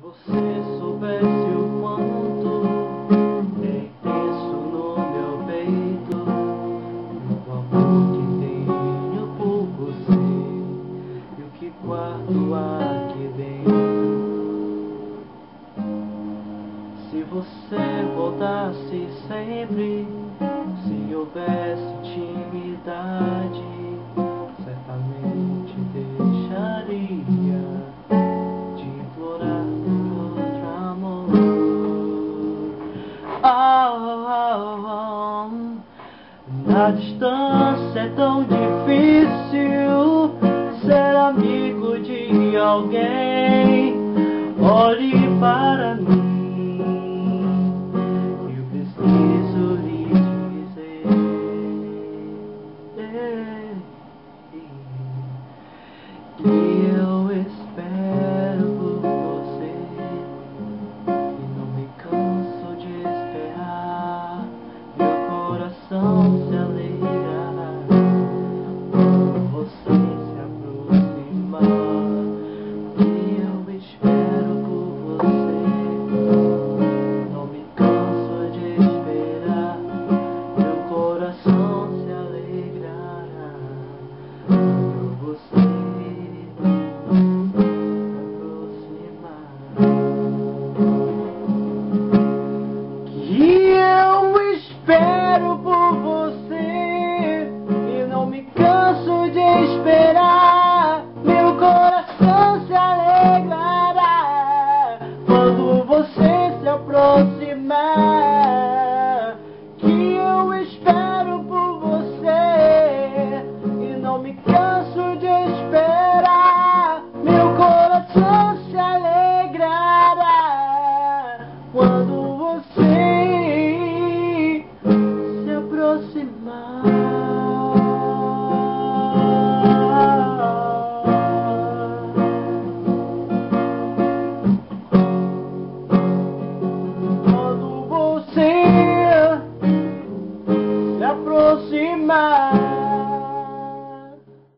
você soubesse o quanto é intenso no meu peito o amor que tenho por você e o que guardo aqui dentro. Se você voltasse sempre, se houvesse intimidade, certamente deixaria de implorar por outro amor. Na distância é tão difícil ser amigo de alguém. Olhe para mim, eu preciso lhe dizer que eu espero por você e não me canso de esperar. Meu coração se alegrará quando você se aproximar. Que eu espero por você, não me canso de esperar. Meu coração se alegrará quando você espero por você e não me canso de esperar. Meu coração se alegrará quando você se aproximar. Que eu espero por você e não me canso de esperar. Meu coração se alegrará quando você